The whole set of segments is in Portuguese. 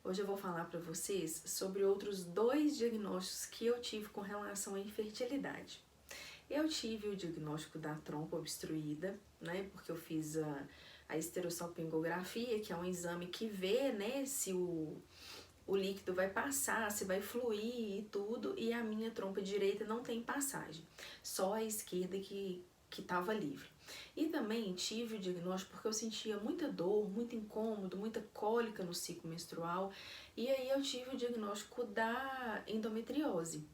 Hoje eu vou falar para vocês sobre outros dois diagnósticos que eu tive com relação à infertilidade. Eu tive o diagnóstico da trompa obstruída, né, porque eu fiz a esterossalpingografia, que é um exame que vê, né, se o líquido vai passar, se vai fluir e tudo, e a minha trompa direita não tem passagem, só a esquerda que estava livre. E também tive o diagnóstico porque eu sentia muita dor, muito incômodo, muita cólica no ciclo menstrual, e aí eu tive o diagnóstico da endometriose,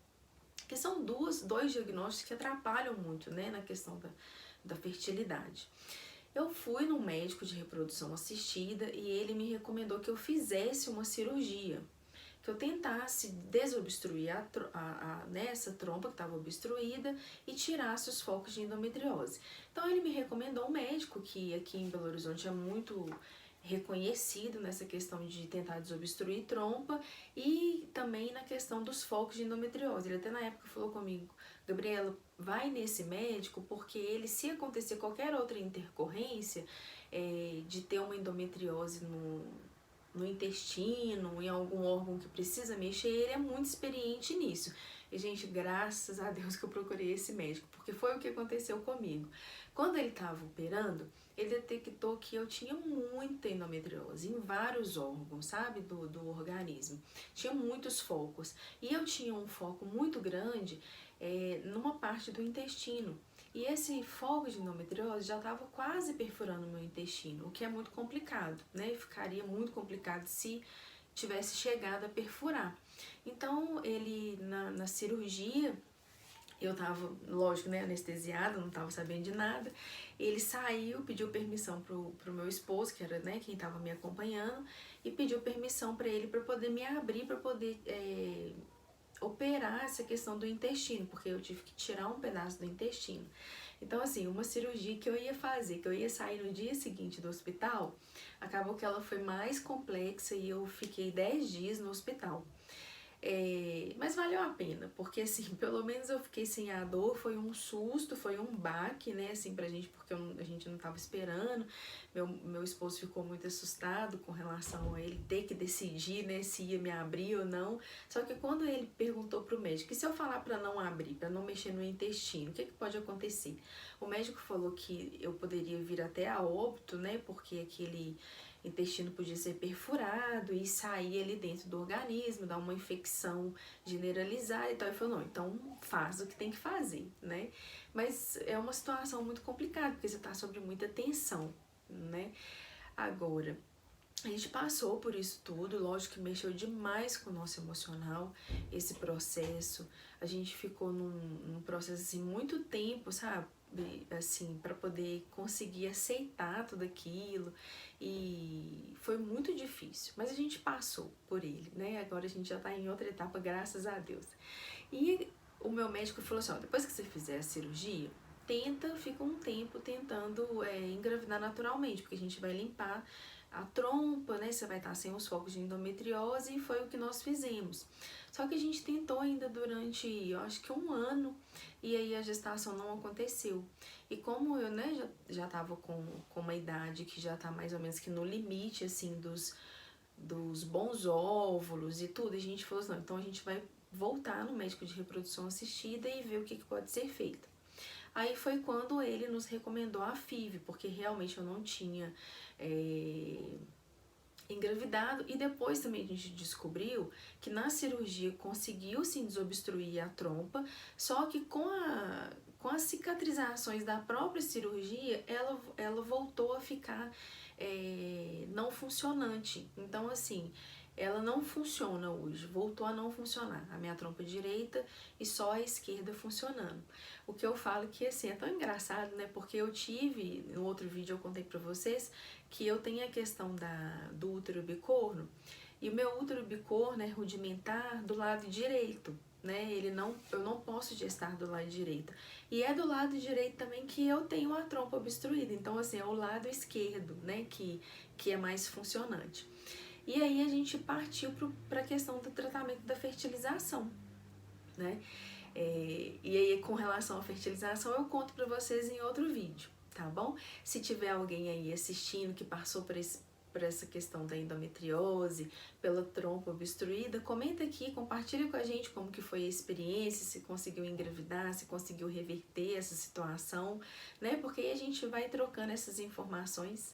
que são dois diagnósticos que atrapalham muito, né, na questão da fertilidade. Eu fui num médico de reprodução assistida e ele me recomendou que eu fizesse uma cirurgia, que eu tentasse desobstruir essa trompa que estava obstruída e tirasse os focos de endometriose. Então ele me recomendou um médico que aqui em Belo Horizonte é muito reconhecido nessa questão de tentar desobstruir trompa e também na questão dos focos de endometriose. Ele até na época falou comigo: Gabriela, vai nesse médico porque ele, se acontecer qualquer outra intercorrência de ter uma endometriose no intestino, em algum órgão que precisa mexer, ele é muito experiente nisso. E, gente, graças a Deus que eu procurei esse médico, porque foi o que aconteceu comigo. Quando ele estava operando, ele detectou que eu tinha muita endometriose em vários órgãos, sabe, do organismo. Tinha muitos focos. E eu tinha um foco muito grande numa parte do intestino. E esse foco de endometriose já estava quase perfurando o meu intestino, o que é muito complicado, né? Ficaria muito complicado se tivesse chegado a perfurar. Então, ele, na cirurgia, eu tava, lógico, né, anestesiada, não tava sabendo de nada. Ele saiu, pediu permissão pro meu esposo, que era, né, quem tava me acompanhando, e pediu permissão para ele para poder me abrir, para poder operar essa questão do intestino, porque eu tive que tirar um pedaço do intestino. Então, assim, uma cirurgia que eu ia fazer, que eu ia sair no dia seguinte do hospital, acabou que ela foi mais complexa e eu fiquei 10 dias no hospital. Mas valeu a pena, porque assim, pelo menos eu fiquei sem a dor, foi um susto, foi um baque, né, assim, pra gente, porque a gente não tava esperando. Meu esposo ficou muito assustado com relação a ele ter que decidir, né, se ia me abrir ou não. Só que quando ele perguntou pro médico: e se eu falar pra não abrir, pra não mexer no intestino, o que pode acontecer? O médico falou que eu poderia vir até a óbito, né, porque aquele intestino podia ser perfurado e sair ali dentro do organismo, dar uma infecção generalizada e tal. Ele falou: não, então faz o que tem que fazer, né? Mas é uma situação muito complicada, porque você tá sob muita tensão, né? Agora, a gente passou por isso tudo, lógico que mexeu demais com o nosso emocional, esse processo. A gente ficou num processo assim, muito tempo, sabe? Assim, para poder conseguir aceitar tudo aquilo, e foi muito difícil, mas a gente passou por ele, né? Agora a gente já tá em outra etapa, graças a Deus. E o meu médico falou assim: ó, depois que você fizer a cirurgia, fica um tempo tentando engravidar naturalmente, porque a gente vai limpar a trompa, né? Você vai estar sem os focos de endometriose, e foi o que nós fizemos. Só que a gente tentou ainda durante, eu acho que um ano, e aí a gestação não aconteceu. E como eu, né, já tava com uma idade que já tá mais ou menos que no limite, assim, dos bons óvulos e tudo, a gente falou assim: não, então a gente vai voltar no médico de reprodução assistida e ver o que pode ser feito. Aí foi quando ele nos recomendou a FIV, porque realmente eu não tinha engravidado, e depois também a gente descobriu que na cirurgia conseguiu sim desobstruir a trompa, só que com as cicatrizações da própria cirurgia, ela voltou a ficar não funcionante. Então, assim, ela não funciona hoje, voltou a não funcionar, a minha trompa direita e só a esquerda funcionando. O que eu falo que, assim, é tão engraçado, né, porque eu tive, no outro vídeo eu contei pra vocês, que eu tenho a questão do útero bicorno, e o meu útero bicorno é rudimentar do lado direito, né, eu não posso gestar do lado direito, e é do lado direito também que eu tenho a trompa obstruída, então, assim, é o lado esquerdo, né, que é mais funcionante. E aí a gente partiu para a questão do tratamento da fertilização, né? E aí, com relação à fertilização, eu conto para vocês em outro vídeo, tá bom? Se tiver alguém aí assistindo que passou por essa questão da endometriose, pela trompa obstruída, comenta aqui, compartilha com a gente como que foi a experiência, se conseguiu engravidar, se conseguiu reverter essa situação, né? Porque aí a gente vai trocando essas informações